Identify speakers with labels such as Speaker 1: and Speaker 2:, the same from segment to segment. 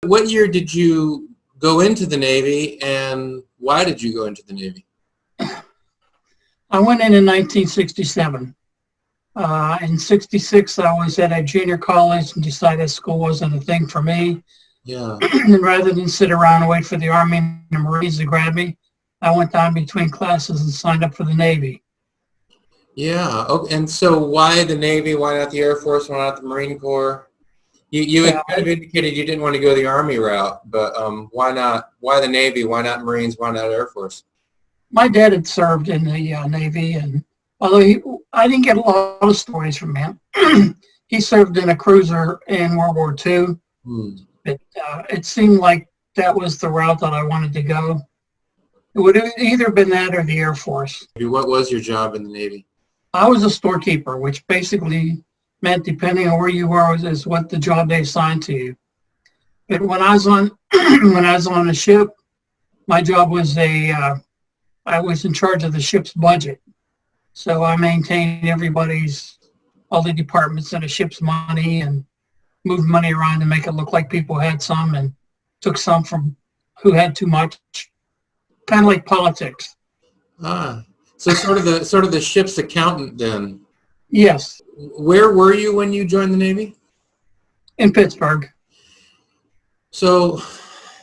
Speaker 1: What year did you go into the Navy, and why did you go into the Navy?
Speaker 2: I went in 1967. In 66, I was at a junior college and decided school wasn't a thing for me.
Speaker 1: Yeah.
Speaker 2: And rather than sit around and wait for the Army and the Marines to grab me, I went down between classes and signed up for the Navy.
Speaker 1: Yeah. Okay. And so why the Navy? Why not the Air Force? Why not the Marine Corps? You had kind of indicated you didn't want to go the Army route, but why not? Why the Navy? Why not Marines? Why not Air Force?
Speaker 2: My dad had served in the Navy, and although I didn't get a lot of stories from him, he served in a cruiser in World War II. It seemed like that was the route that I wanted to go. It would have either been that or the Air Force.
Speaker 1: What was your job in the Navy?
Speaker 2: I was a storekeeper, which basically meant depending on where you were is what the job they assigned to you. But when I was on a ship, my job was I was in charge of the ship's budget. So I maintained all the departments in a ship's money and moved money around to make it look like people had some and took some from who had too much. Kind of like politics.
Speaker 1: So sort of the ship's accountant then.
Speaker 2: Yes.
Speaker 1: Where were you when you joined the Navy?
Speaker 2: In Pittsburgh.
Speaker 1: So,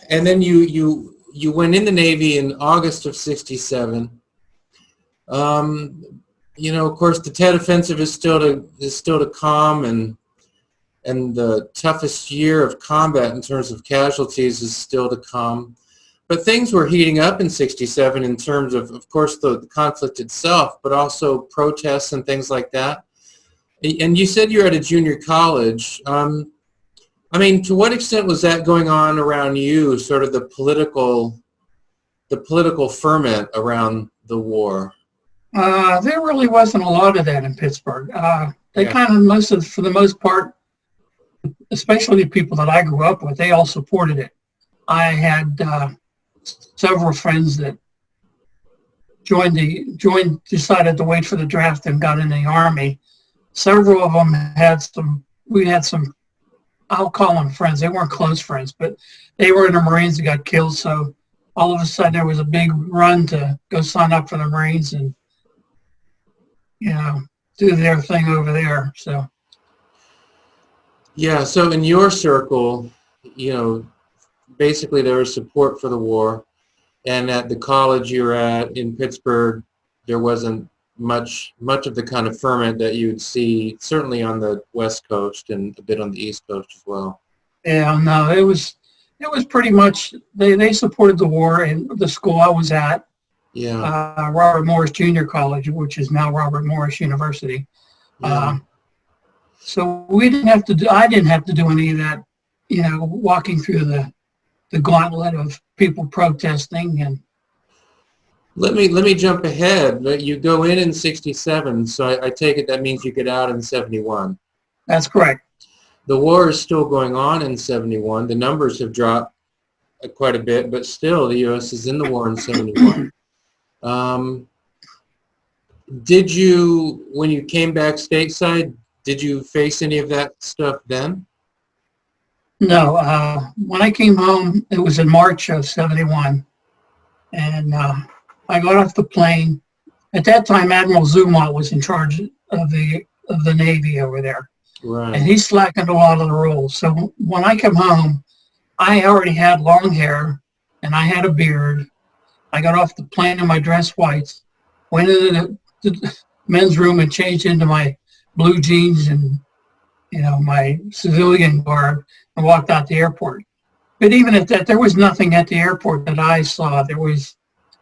Speaker 1: and then you went in the Navy in August of '67. Of course, the Tet Offensive is still to come, and the toughest year of combat in terms of casualties is still to come. But things were heating up in '67 in terms of course, the conflict itself, but also protests and things like that. And you said you're at a junior college. To what extent was that going on around you, sort of the political ferment around the war?
Speaker 2: There really wasn't a lot of that in Pittsburgh. For the most part, especially the people that I grew up with, they all supported it. I had several friends that decided to wait for the draft and got in the Army. Several of them we had some, I'll call them friends. They weren't close friends, but they were in the Marines that got killed. So all of a sudden there was a big run to go sign up for the Marines and, do their thing over there. So.
Speaker 1: Yeah. So in your circle, basically there was support for the war. And at the college you were at in Pittsburgh, there wasn't much of the kind of ferment that you would see certainly on the West Coast and a bit on the East Coast as well.
Speaker 2: Yeah, no, it was pretty much they supported the war in the school I was at.
Speaker 1: Yeah.
Speaker 2: Robert Morris Junior College, which is now Robert Morris University.
Speaker 1: Yeah.
Speaker 2: So I didn't have to do any of that, walking through the gauntlet of people protesting. And
Speaker 1: let me jump ahead. You go in '67, so I take it that means you get out in '71.
Speaker 2: That's correct.
Speaker 1: The war is still going on in '71. The numbers have dropped quite a bit, but still the U.S. is in the war in '71. Did you, when you came back stateside, did you face any of that stuff then?
Speaker 2: No. When I came home, it was in March of '71, and I got off the plane. At that time, Admiral Zumwalt was in charge of the Navy over there.
Speaker 1: Right.
Speaker 2: And he slackened a lot of the rules. So when I come home, I already had long hair and I had a beard. I got off the plane in my dress whites, went into the men's room and changed into my blue jeans and, my civilian garb and walked out the airport. But even at that, there was nothing at the airport that I saw. There was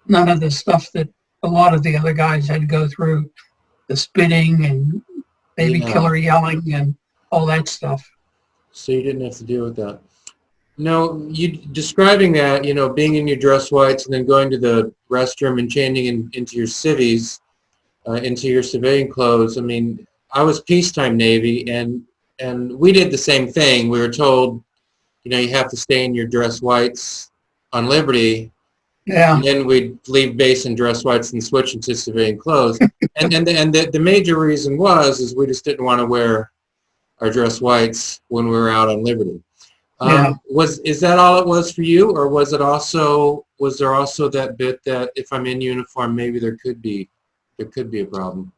Speaker 2: none of the stuff that a lot of the other guys had to go through, the spitting and baby killer yelling and all that stuff.
Speaker 1: So you didn't have to deal with that. No, you describing that, being in your dress whites and then going to the restroom and changing into your civvies, into your civilian clothes. I was peacetime Navy, and we did the same thing. We were told, you have to stay in your dress whites on liberty. Yeah. And then we'd leave base in dress whites and switch into civilian clothes. and the major reason is we just didn't want to wear our dress whites when we were out on liberty.
Speaker 2: Yeah.
Speaker 1: Is that all it was for you, or was there also that bit that if I'm in uniform, maybe there could be a problem?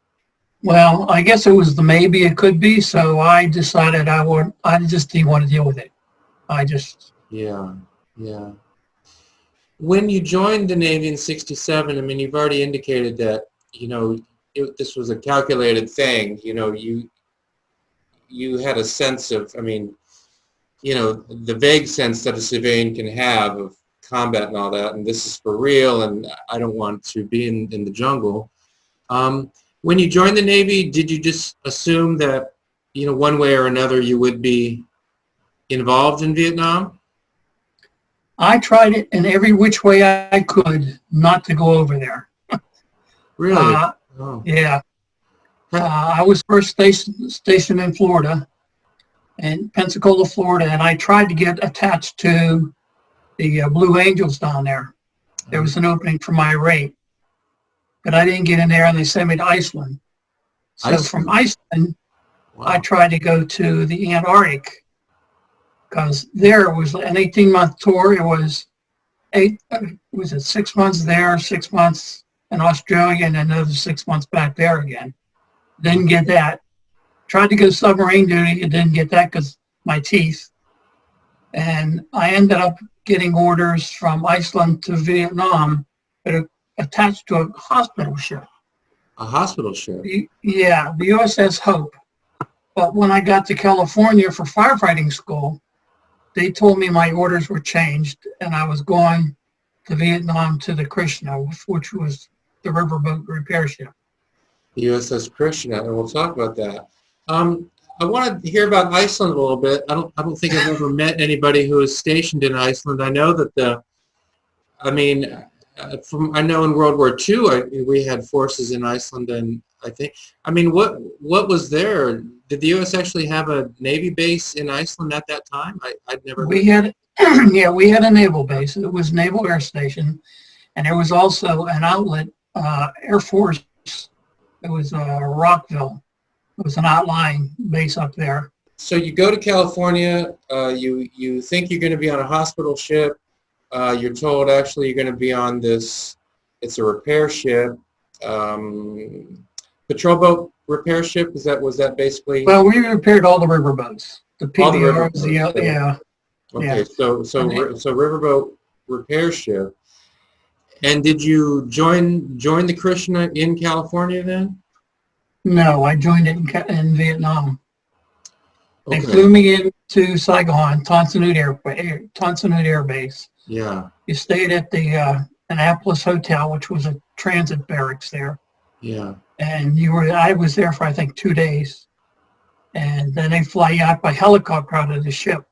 Speaker 2: Well, I guess it was the maybe it could be, so I decided I just didn't want to deal with it. I just,
Speaker 1: Yeah, yeah. When you joined the Navy in '67, I mean, you've already indicated that, this was a calculated thing. You had a sense of, I mean, the vague sense that a civilian can have of combat and all that, and this is for real, and I don't want to be in the jungle. When you joined the Navy, did you just assume that, one way or another you would be involved in Vietnam?
Speaker 2: I tried it in every which way I could not to go over there.
Speaker 1: Really? Oh.
Speaker 2: Yeah. I was first stationed in Florida, in Pensacola, Florida, and I tried to get attached to the Blue Angels down there. There was an opening for my rate, but I didn't get in there, and they sent me to Iceland. So from Iceland,
Speaker 1: Wow.
Speaker 2: I tried to go to the Antarctic, because there it was an 18-month tour. It was 6 months there, 6 months in Australia, and another 6 months back there again. Didn't get that. Tried to go submarine duty, and didn't get that because my teeth. And I ended up getting orders from Iceland to Vietnam, but attached to a hospital ship.
Speaker 1: A hospital ship?
Speaker 2: Yeah, the USS Hope. But when I got to California for firefighting school, they told me my orders were changed, and I was going to Vietnam to the Krishna, which was the riverboat repair ship.
Speaker 1: The USS Krishna, and we'll talk about that. I want to hear about Iceland a little bit. I don't think I've ever met anybody who is stationed in Iceland. I know that I know in World War II we had forces in Iceland, and what was there? Did the U.S. actually have a Navy base in Iceland at that time? I'd never.
Speaker 2: We had, yeah, we had a naval base. It was Naval Air Station, and there was also an outlet, Air Force. It was Rockville. It was an outlying base up there.
Speaker 1: So you go to California. You think you're going to be on a hospital ship. You're told actually you're going to be on this. It's a repair ship. Patrol boat repair ship, was that basically?
Speaker 2: Well, we repaired all the riverboats. The PBRs, yeah.
Speaker 1: Okay,
Speaker 2: yeah.
Speaker 1: so riverboat repair ship. And did you join the Krishna in California then?
Speaker 2: No, I joined it in Vietnam.
Speaker 1: Okay.
Speaker 2: They flew me into Saigon, Tonsanut Air Base.
Speaker 1: Yeah.
Speaker 2: You stayed at the Annapolis Hotel, which was a transit barracks there.
Speaker 1: Yeah.
Speaker 2: And I was there for, I think, 2 days. And then they fly you out by helicopter out of the ship.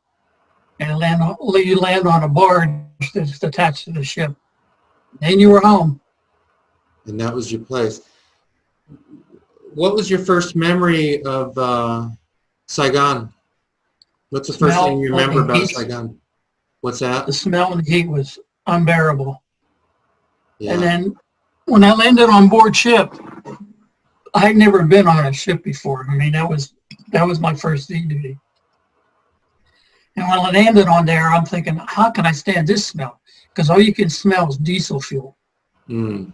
Speaker 2: And you land on a barge that's attached to the ship. Then you were home.
Speaker 1: And that was your place. What was your first memory of Saigon? What's the first thing you remember about Saigon? What's that?
Speaker 2: The smell and the heat was unbearable.
Speaker 1: Yeah.
Speaker 2: And then when I landed on board ship, I had never been on a ship before. I mean, that was my first sea duty. And when I landed on there, I'm thinking, how can I stand this smell? Because all you can smell is diesel fuel.
Speaker 1: Mm.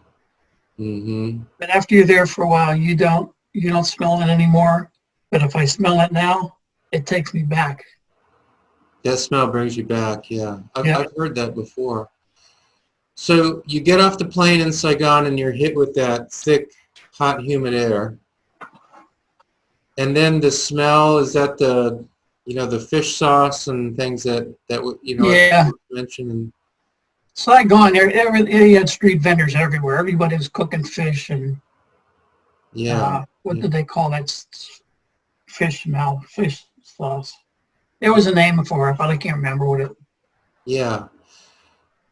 Speaker 1: Mm-hmm.
Speaker 2: But after you're there for a while, you don't smell it anymore. But if I smell it now, it takes me back.
Speaker 1: That smell brings you back, yeah. I've heard that before. So you get off the plane in Saigon and you're hit with that thick, hot, humid air. And then the smell, is that the fish sauce and things that
Speaker 2: Yeah.
Speaker 1: I mentioned?
Speaker 2: Saigon, they had street vendors everywhere. Everybody was cooking fish and what did they call that? Fish sauce. There was a name for it, but I can't remember what it.
Speaker 1: Yeah.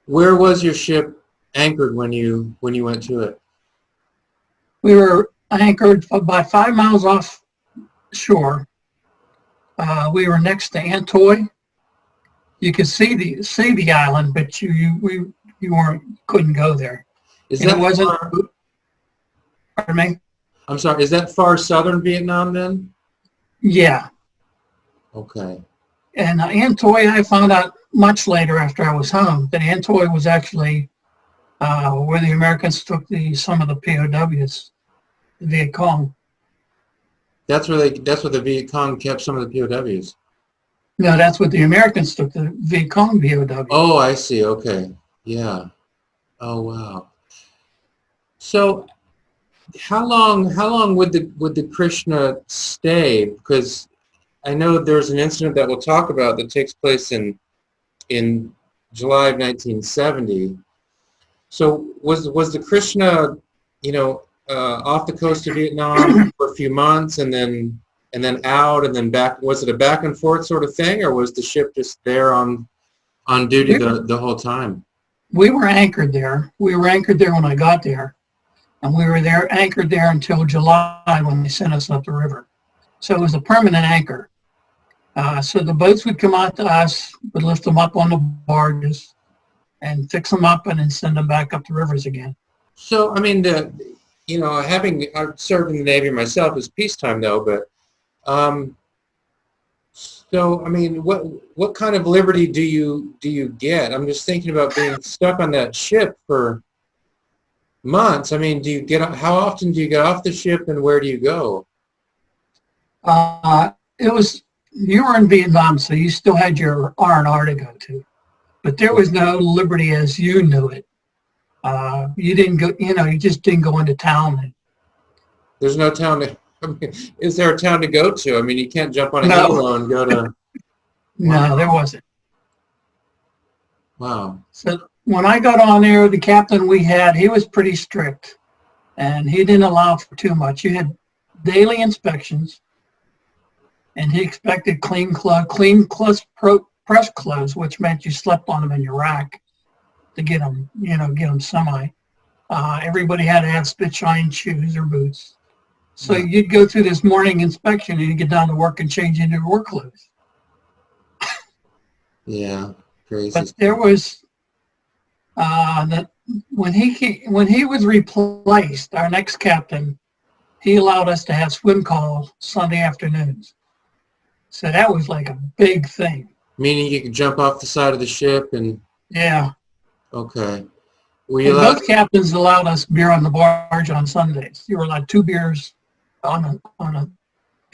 Speaker 1: Where was your ship anchored when you went to it?
Speaker 2: We were anchored about 5 miles off shore. We were next to Antoy. You could see the island, but you couldn't go there.
Speaker 1: It wasn't
Speaker 2: far? Pardon me?
Speaker 1: I'm sorry. Is that far southern Vietnam then?
Speaker 2: Yeah.
Speaker 1: Okay.
Speaker 2: And Antoy, I found out much later after I was home that Antoy was actually where the Americans took some of the POWs, the Viet Cong.
Speaker 1: That's where the Viet Cong kept some of the POWs.
Speaker 2: No, that's what the Americans took, the Viet Cong POWs.
Speaker 1: Oh, I see. Okay. Yeah. Oh, wow. So how long would the Krishna stay? Because I know there's an incident that we'll talk about that takes place in July of 1970. So was the Krishna, off the coast of Vietnam for a few months and then out and then back? Was it a back and forth sort of thing, or was the ship just there on duty the whole time?
Speaker 2: We were anchored there. We were anchored there when I got there. And we were anchored there until July when they sent us up the river. So it was a permanent anchor. So the boats would come out to us, would lift them up on the barges and fix them up and then send them back up the rivers again.
Speaker 1: So, I mean, I've served in the Navy myself, it's peacetime though, but, so, I mean, what kind of liberty do you get? I'm just thinking about being stuck on that ship for months. I mean, how often do you get off the ship and where do you go?
Speaker 2: You were in Vietnam, so you still had your R&R to go to, but there was no liberty as you knew it. You didn't go, you just didn't go into town.
Speaker 1: There's no town is there a town to go to? I mean, you can't jump on a helo and go to.
Speaker 2: No, there wasn't.
Speaker 1: Wow.
Speaker 2: So when I got on there, the captain we had, he was pretty strict, and he didn't allow for too much. You had daily inspections, and he expected clean press clothes, which meant you slept on them in your rack to get them semi. Everybody had to have spit-shine shoes or boots. So you'd go through this morning inspection and you get down to work and change into your work clothes.
Speaker 1: Yeah, crazy.
Speaker 2: But there was that when he was replaced, our next captain, he allowed us to have swim call Sunday afternoons. So that was like a big thing.
Speaker 1: Meaning you could jump off the side of the ship and.
Speaker 2: Yeah.
Speaker 1: Okay.
Speaker 2: Both captains allowed us beer on the barge on Sundays. You were allowed 2 beers on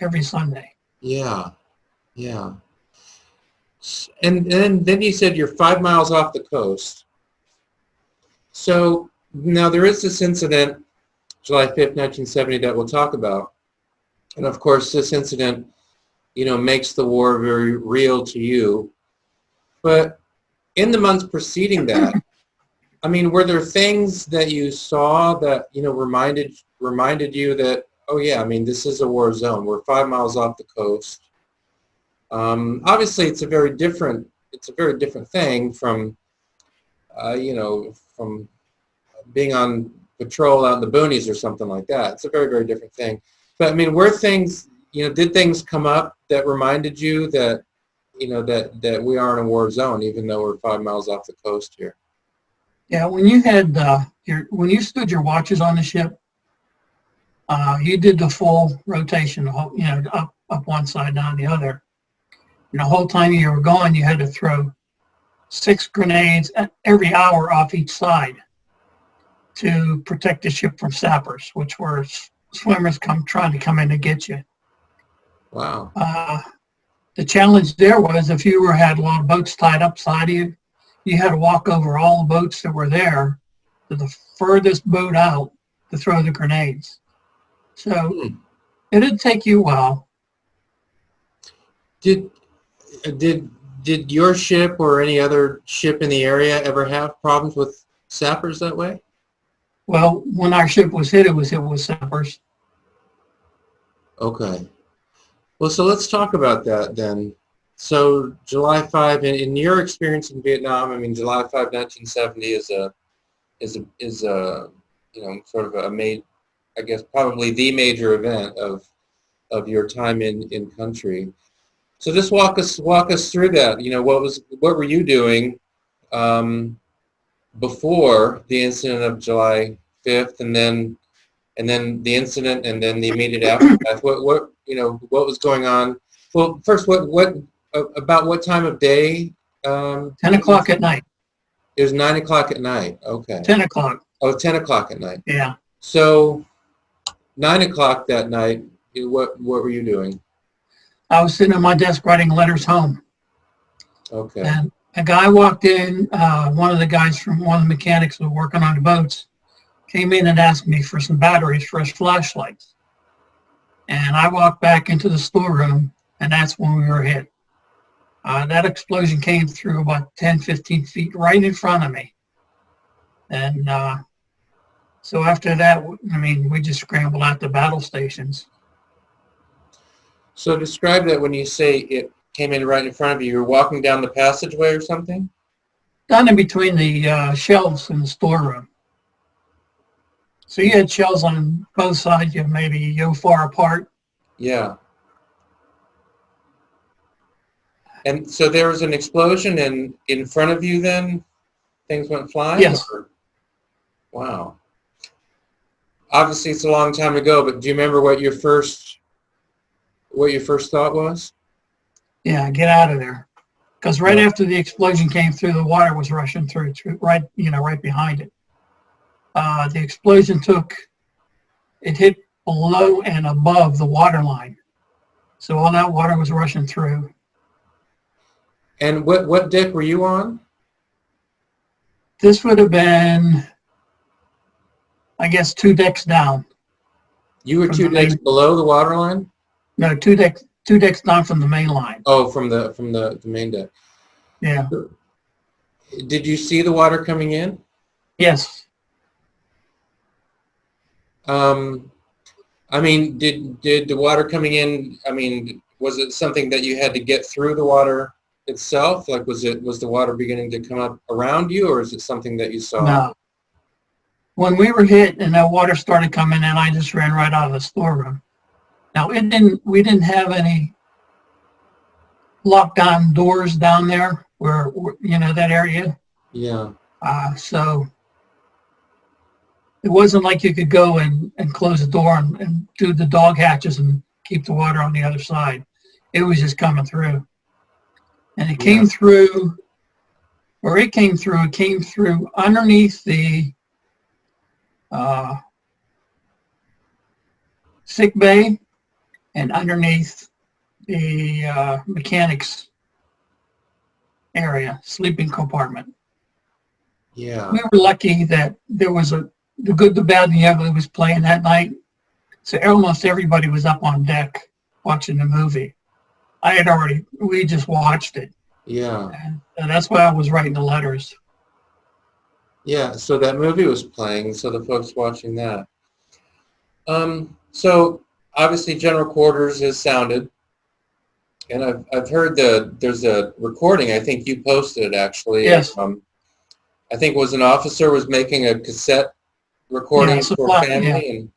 Speaker 2: every Sunday.
Speaker 1: Yeah. Yeah. And then you said you're 5 miles off the coast. So now there is this incident, July 5th, 1970, that we'll talk about. And of course, this incident, makes the war very real to you. But in the months preceding that, I mean, were there things that you saw that, reminded you that, oh yeah, I mean, this is a war zone. We're 5 miles off the coast. Obviously, it's a very different thing from, from being on patrol out in the boonies or something like that. It's a very, very different thing. But I mean, were things, did things come up that reminded you that, that we are in a war zone, even though we're 5 miles off the coast here?
Speaker 2: Yeah, when you had when you stood your watches on the ship, you did the full rotation, up one side, down the other. And the whole time you were gone, you had to throw 6 grenades every hour off each side to protect the ship from sappers, which were swimmers trying to come in to get you.
Speaker 1: Wow.
Speaker 2: The challenge there was if you had a lot of boats tied up side of you, you had to walk over all the boats that were there to the furthest boat out to throw the grenades. So it'd take you a while.
Speaker 1: Did your ship or any other ship in the area ever have problems with sappers that way?
Speaker 2: Well, when our ship was hit, it was hit with sappers.
Speaker 1: Okay. Well, so let's talk about that then. So July 5, in your experience in Vietnam, I mean, July 5, 1970 is a sort of I guess probably the major event of your time in country. So just walk us through that. What were you doing before the incident of July 5th, and then the incident, and then the immediate aftermath? What was going on? Well, first, what about what time of day?
Speaker 2: 10 o'clock at night.
Speaker 1: It was 9 o'clock at night. Okay.
Speaker 2: 10 o'clock.
Speaker 1: Oh, 10 o'clock at night.
Speaker 2: Yeah.
Speaker 1: So 9 o'clock that night, what were you doing?
Speaker 2: I was sitting at my desk writing letters home.
Speaker 1: Okay.
Speaker 2: And a guy walked in, one of the guys from one of the mechanics who were working on the boats, came in and asked me for some batteries for his flashlights. And I walked back into the storeroom, and that's when we were hit. That explosion came through about 10, 15 feet right in front of me. And so after that, I mean, we just scrambled out to battle stations.
Speaker 1: So describe that when you say it came in right in front of you. You were walking down the passageway or something?
Speaker 2: Down in between the shelves in the storeroom. So you had shelves on both sides, you maybe far apart.
Speaker 1: Yeah. And so there was an explosion in front of you then? Things went flying?
Speaker 2: Yes.
Speaker 1: Or? Wow. Obviously it's a long time ago, but do you remember what your first thought was?
Speaker 2: Yeah, get out of there. Because right after the explosion came through, the water was rushing through right behind it. The explosion hit below and above the water line. So all that water was rushing through.
Speaker 1: And what deck were you on?
Speaker 2: This would have been, I guess, 2 decks down.
Speaker 1: You were 2 decks below the water line?
Speaker 2: No, 2 decks down from the main line.
Speaker 1: Oh, from the main deck.
Speaker 2: Yeah.
Speaker 1: Did you see the water coming in?
Speaker 2: Yes.
Speaker 1: I mean, did the water coming in, I mean, was it something that you had to get through the water itself? Like, was the water beginning to come up around you, or is it something that you saw?
Speaker 2: No. When we were hit and that water started coming in, I just ran right out of the storeroom. Now, we didn't have any lockdown doors down there where, that area.
Speaker 1: Yeah.
Speaker 2: So it wasn't like you could go and close the door and do the dog hatches and keep the water on the other side. It was just coming through. And it came through underneath the sick bay and underneath the mechanics area, sleeping compartment.
Speaker 1: Yeah.
Speaker 2: We were lucky that there was the Good, the Bad, and the Ugly was playing that night. So almost everybody was up on deck watching the movie. We just watched it.
Speaker 1: Yeah.
Speaker 2: And that's why I was writing the letters.
Speaker 1: Yeah, so that movie was playing, so the folks watching that. So obviously General Quarters is sounded, and I've heard there's a recording. I think you posted it actually.
Speaker 2: Yes.
Speaker 1: I think an officer was making a cassette recording for family.
Speaker 2: Yeah.
Speaker 1: And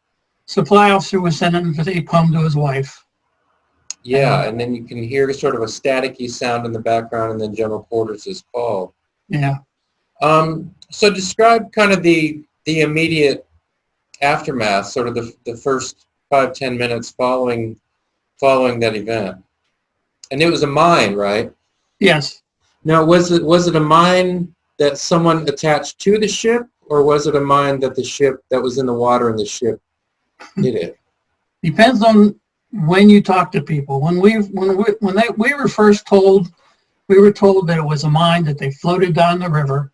Speaker 2: supply officer was sending a poem to his wife.
Speaker 1: Yeah, and then you can hear sort of a staticky sound in the background, and then General Quarters is called.
Speaker 2: Yeah.
Speaker 1: So describe kind of the immediate aftermath, sort of the first 5-10 minutes following that event. And it was a mine, right?
Speaker 2: Yes.
Speaker 1: Now, was it a mine that someone attached to the ship, or was it a mine that the ship that was in the water and the ship hit it? Depends
Speaker 2: on when you talk to people. When we were first told, we were told that it was a mine that they floated down the river.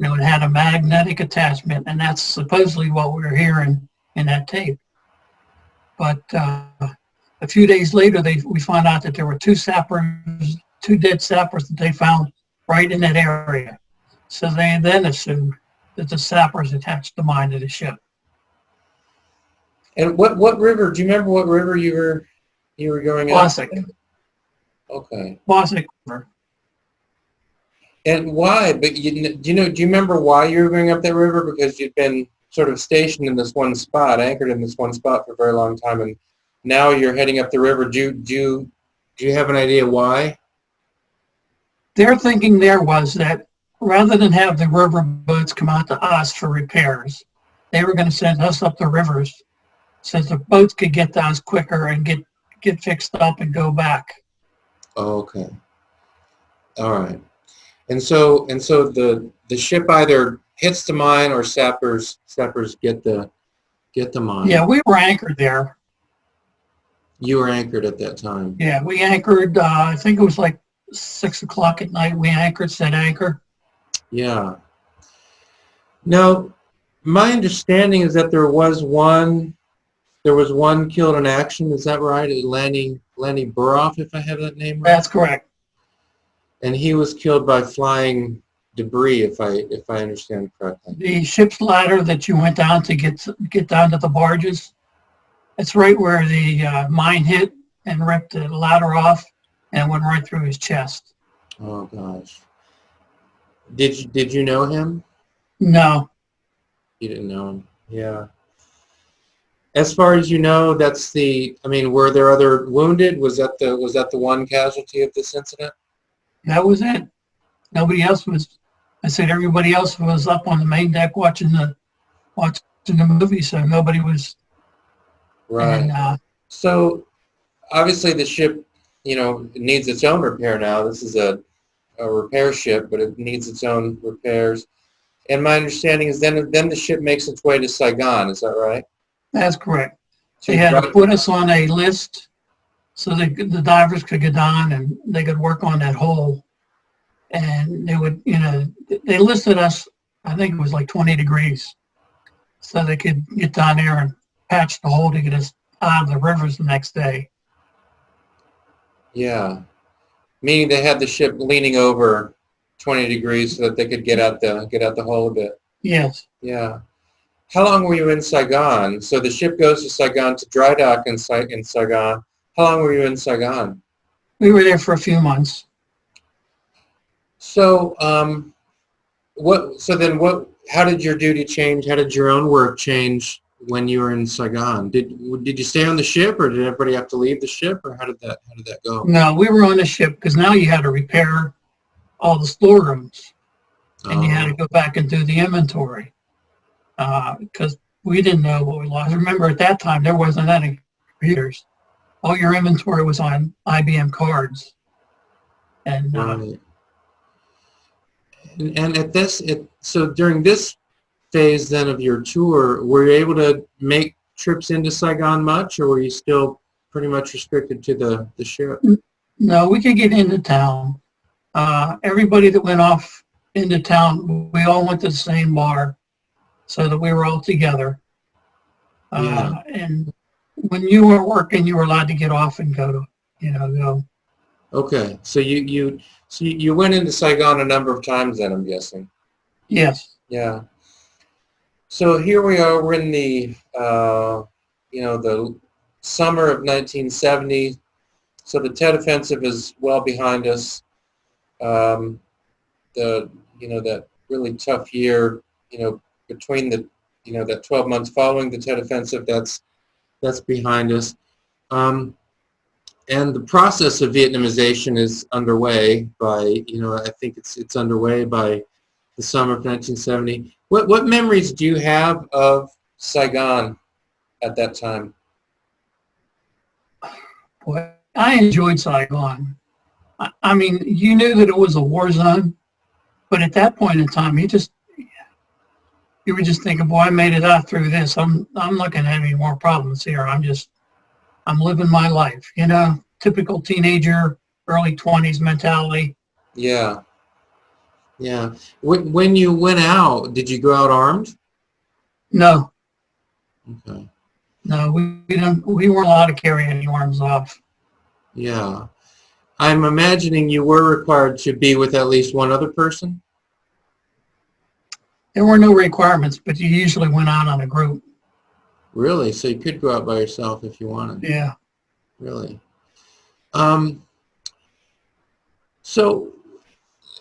Speaker 2: And it had a magnetic attachment, and that's supposedly what we were hearing in that tape. But a few days later, we found out that there were 2 dead sappers that they found right in that area. So they then assumed that the sappers attached the mine to the ship.
Speaker 1: And what river? Do you remember what river you were going up?
Speaker 2: Wasik.
Speaker 1: Okay.
Speaker 2: Wasik River.
Speaker 1: And why? But do you remember why you were going up that river? Because you'd been sort of stationed in this one spot, anchored in this one spot for a very long time, and now you're heading up the river. Do you have an idea why?
Speaker 2: Their thinking there was that rather than have the river boats come out to us for repairs, they were going to send us up the rivers so the boats could get to us quicker and get fixed up and go back.
Speaker 1: Oh, okay. All right. And so the ship either hits the mine or sappers get the
Speaker 2: Yeah,
Speaker 1: mine.
Speaker 2: we were anchored there.
Speaker 1: You were anchored at that time.
Speaker 2: Yeah, we anchored, I think it was like 6 o'clock at night. We anchored, set anchor.
Speaker 1: Yeah. Now, my understanding is that there was one killed in action. Is that right? Lenny Burroff, if I have that name right.
Speaker 2: That's correct.
Speaker 1: And he was killed by flying debris, if I understand correctly.
Speaker 2: The ship's ladder that you went down to get down to the barges, it's right where the mine hit and ripped the ladder off and went right through his chest.
Speaker 1: Oh gosh. Did you know him?
Speaker 2: No,
Speaker 1: You didn't know him. Yeah. As far as you know, were there other wounded? Was that the one casualty of this incident?
Speaker 2: that was it. Nobody else was. I said everybody else was up on the main deck watching the movie, so nobody was.
Speaker 1: Right.
Speaker 2: And
Speaker 1: So obviously the ship, needs its own repair now. This is a repair ship, but it needs its own repairs. And my understanding is then the ship makes its way to Saigon. Is that right?
Speaker 2: that's correct. They had to put us on a list so that the divers could get on and they could work on that hole. And they would, they listed us, I think it was like 20 degrees, so they could get down there and patch the hole to get us out of the rivers the next day.
Speaker 1: Yeah. Meaning they had the ship leaning over 20 degrees so that they could get out the hole a bit.
Speaker 2: Yes.
Speaker 1: Yeah. How long were you in Saigon? So the ship goes to Saigon to dry dock in Saigon. How long were you in Saigon?
Speaker 2: We were there for a few months.
Speaker 1: So, how did your duty change? How did your own work change when you were in Saigon? Did you stay on the ship, or did everybody have to leave the ship, or how did that go?
Speaker 2: No, we were on the ship because now you had to repair all the storerooms, and you had to go back and do the inventory because we didn't know what we lost. Remember, at that time there wasn't any computers. All your inventory was on IBM cards, and
Speaker 1: Right. And so during this phase then of your tour, were you able to make trips into Saigon much, or were you still pretty much restricted to the ship?
Speaker 2: no, we could get into town. Everybody that went off into town, we all went to the same bar so that we were all together.
Speaker 1: Yeah.
Speaker 2: And when you were working, you were allowed to get off and go.
Speaker 1: Okay, so you went into Saigon a number of times then, I'm guessing.
Speaker 2: Yes.
Speaker 1: Yeah. So here we are. We're in the the summer of 1970. So the Tet Offensive is well behind us. That really tough year. Between that 12 months following the Tet Offensive, that's behind us. And the process of Vietnamization is underway by, I think it's underway by the summer of 1970. What memories do you have of Saigon at that time?
Speaker 2: Boy, I enjoyed Saigon. I mean, you knew that it was a war zone, but at that point in time, you were just thinking, boy, I made it out through this. I'm not going to have any more problems here. I'm living my life, typical teenager, early 20s mentality.
Speaker 1: Yeah. Yeah. When you went out, did you go out armed?
Speaker 2: No.
Speaker 1: Okay.
Speaker 2: No, we weren't allowed to carry any arms off.
Speaker 1: Yeah. I'm imagining you were required to be with at least one other person?
Speaker 2: There were no requirements, but you usually went out on a group.
Speaker 1: Really? So you could go out by yourself if you wanted?
Speaker 2: Yeah.
Speaker 1: Really? So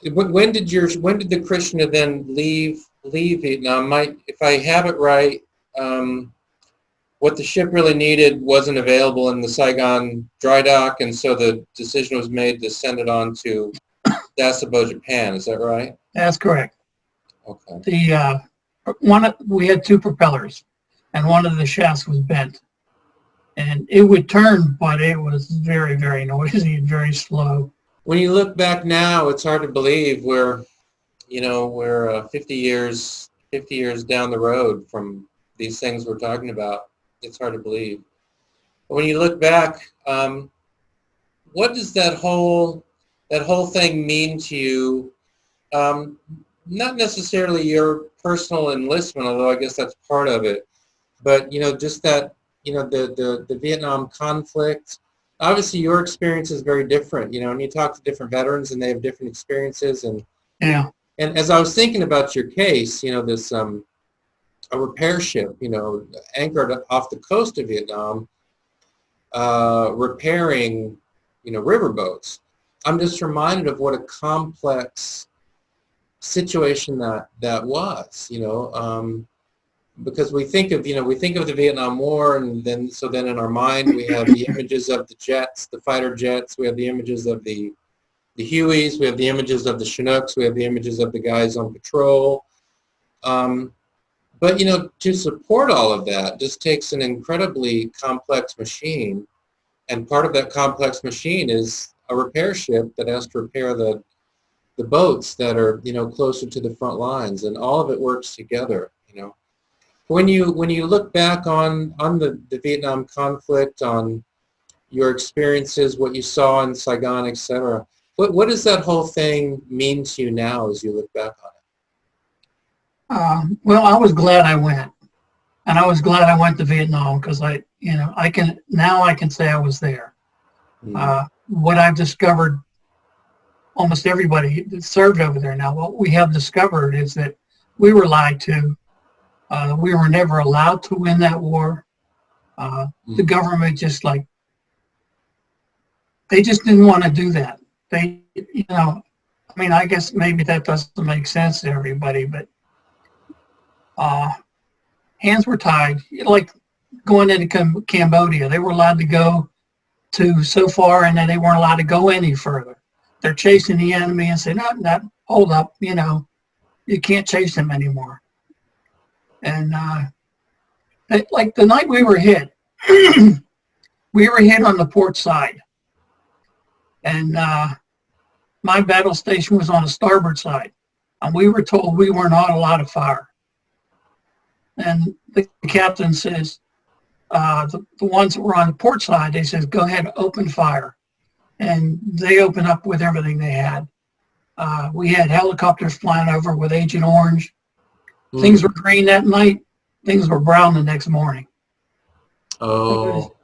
Speaker 1: when did the Krishna then leave Vietnam? If I have it right, what the ship really needed wasn't available in the Saigon dry dock, and so the decision was made to send it on to Sasebo, Japan. Is that right?
Speaker 2: That's correct.
Speaker 1: Okay.
Speaker 2: We had two propellers, and one of the shafts was bent, and it would turn, but it was very, very noisy and very slow.
Speaker 1: When you look back now, it's hard to believe we're 50 years down the road from these things we're talking about. It's hard to believe. But when you look back, what does that whole thing mean to you? Not necessarily your personal enlistment, although I guess that's part of it, but just that the Vietnam conflict. Obviously, your experience is very different, and you talk to different veterans, and they have different experiences. And
Speaker 2: Yeah.
Speaker 1: and as I was thinking about your case, this a repair ship, anchored off the coast of Vietnam, repairing, riverboats. I'm just reminded of what a complex situation that was, because we think of the Vietnam War, and then in our mind we have the images of the jets, the fighter jets. We have the images of the Hueys. We have the images of the Chinooks. We have the images of the guys on patrol. But to support all of that just takes an incredibly complex machine, and part of that complex machine is a repair ship that has to repair the boats that are closer to the front lines, and all of it works together. When you look back on the Vietnam conflict, on your experiences, what you saw in Saigon, etc., what does that whole thing mean to you now as you look back on it?
Speaker 2: Well, I was glad I went, and I was glad I went to Vietnam because I can say I was there. What I've discovered, almost everybody that served over there now, what we have discovered is that we were lied to. We were never allowed to win that war. The government they just didn't want to do that. They, I guess maybe that doesn't make sense to everybody, but hands were tied. Like going into Cambodia, they were allowed to go to so far, and then they weren't allowed to go any further. They're chasing the enemy and say, no, hold up, you can't chase them anymore. And like the night we were hit, we were hit on the port side. And my battle station was on the starboard side. And we were told we were not allowed to fire. And the captain says, the ones that were on the port side, they says, go ahead, open fire. And they opened up with everything they had. We had helicopters flying over with Agent Orange. Things were green that night. Things were brown the next morning.
Speaker 1: Oh,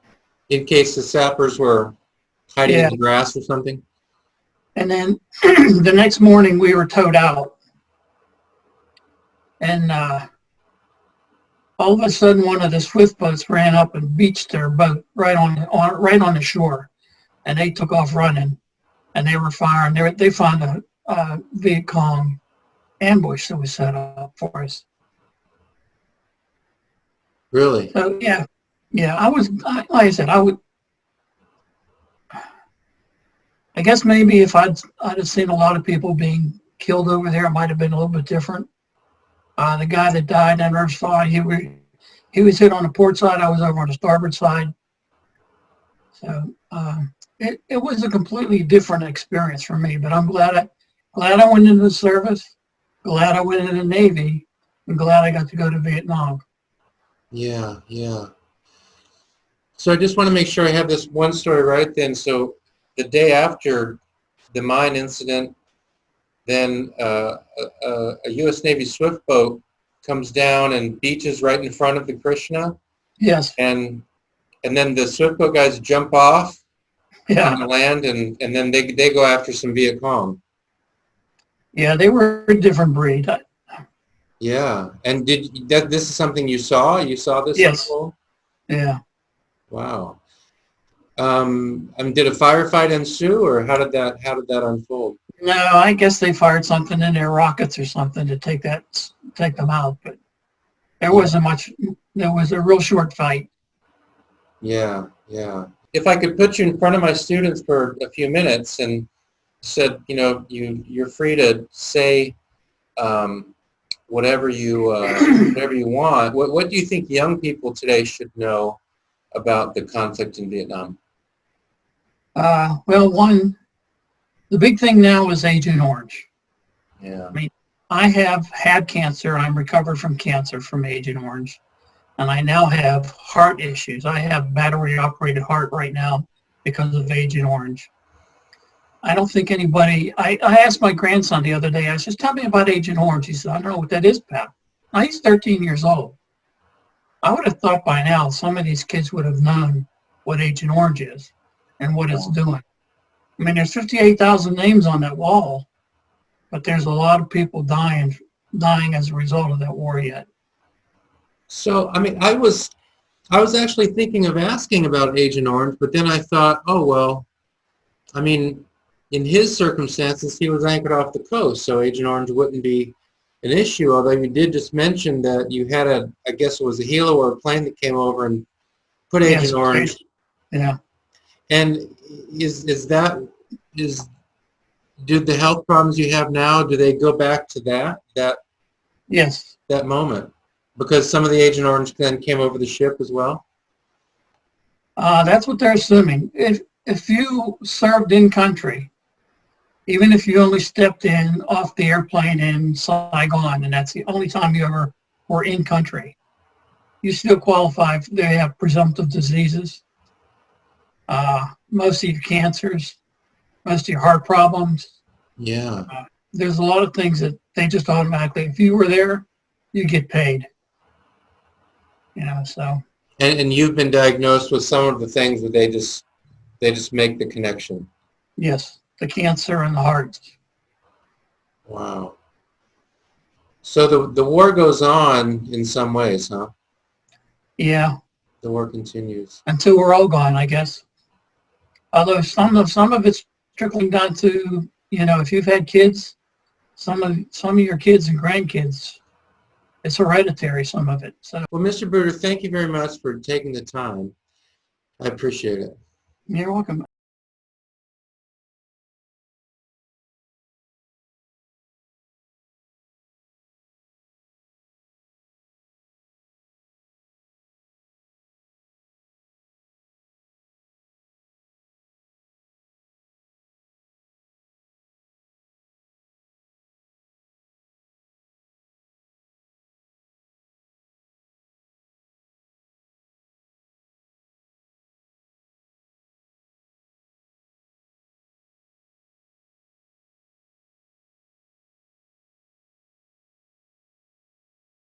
Speaker 1: in case the sappers were hiding in the grass or something?
Speaker 2: And then the next morning we were towed out. And all of a sudden one of the swift boats ran up and beached their boat right on the shore. And they took off running. And they were firing. They found a Viet Cong ambush that was set up for us.
Speaker 1: Really?
Speaker 2: So yeah, like I said, I guess maybe if I'd have seen a lot of people being killed over there, it might have been a little bit different. The guy that died, I never saw. He was hit on the port side. I was over on the starboard side. So it was a completely different experience for me. But I'm glad I went into the service. Glad I went into the Navy. I'm glad I got to go to Vietnam.
Speaker 1: Yeah. So I just want to make sure I have this one story right then. So the day after the mine incident, then a U.S. Navy swift boat comes down and beaches right in front of the Krishna.
Speaker 2: Yes.
Speaker 1: And then the swift boat guys jump off on the land, and then they go after some Viet Cong. Yeah,
Speaker 2: they were a different breed.
Speaker 1: Yeah, and this is something you saw? You saw this?
Speaker 2: Yes.
Speaker 1: Unfold?
Speaker 2: Yeah.
Speaker 1: Wow. Did a firefight ensue, or how did that unfold?
Speaker 2: No, I guess they fired something in their rockets or something to take them out, but there wasn't much. There was a real short fight.
Speaker 1: Yeah. If I could put you in front of my students for a few minutes and said, you're free to say whatever you want. What do you think young people today should know about the conflict in Vietnam?
Speaker 2: Well, one, the big thing now is Agent Orange.
Speaker 1: Yeah.
Speaker 2: I mean, I have had cancer. I'm recovered from cancer from Agent Orange. And I now have heart issues. I have battery-operated heart right now because of Agent Orange. I don't think anybody, I asked my grandson the other day, I said, tell me about Agent Orange. He said, I don't know what that is, pal. Now, he's 13 years old. I would have thought by now some of these kids would have known what Agent Orange is and what it's doing. I mean, there's 58,000 names on that wall, but there's a lot of people dying as a result of that war yet.
Speaker 1: So, I mean, I was actually thinking of asking about Agent Orange, but then I thought, oh, well, I mean, in his circumstances, he was anchored off the coast, so Agent Orange wouldn't be an issue, although you did just mention that you had I guess it was a helo or a plane that came over and put Agent Orange.
Speaker 2: Yeah.
Speaker 1: And do the health problems you have now, do they go back to that
Speaker 2: Yes.
Speaker 1: That moment? Because some of the Agent Orange then came over the ship as well?
Speaker 2: That's what they're assuming. If you served in country, even if you only stepped in off the airplane in Saigon, and that's the only time you ever were in country, you still qualify. They have presumptive diseases, most of your cancers, most of your heart problems.
Speaker 1: Yeah.
Speaker 2: There's a lot of things that they just automatically, if you were there, you get paid. You know, so.
Speaker 1: And you've been diagnosed with some of the things that they just make the connection.
Speaker 2: Yes, the cancer and the heart.
Speaker 1: Wow. So the war goes on in some ways, huh?
Speaker 2: Yeah.
Speaker 1: The war continues.
Speaker 2: Until we're all gone, I guess. Although some of it's trickling down to, you know, if you've had kids, some of your kids and grandkids, it's hereditary, some of it. So.
Speaker 1: Well, Mr. Bruder, thank you very much for taking the time. I appreciate it.
Speaker 2: You're welcome.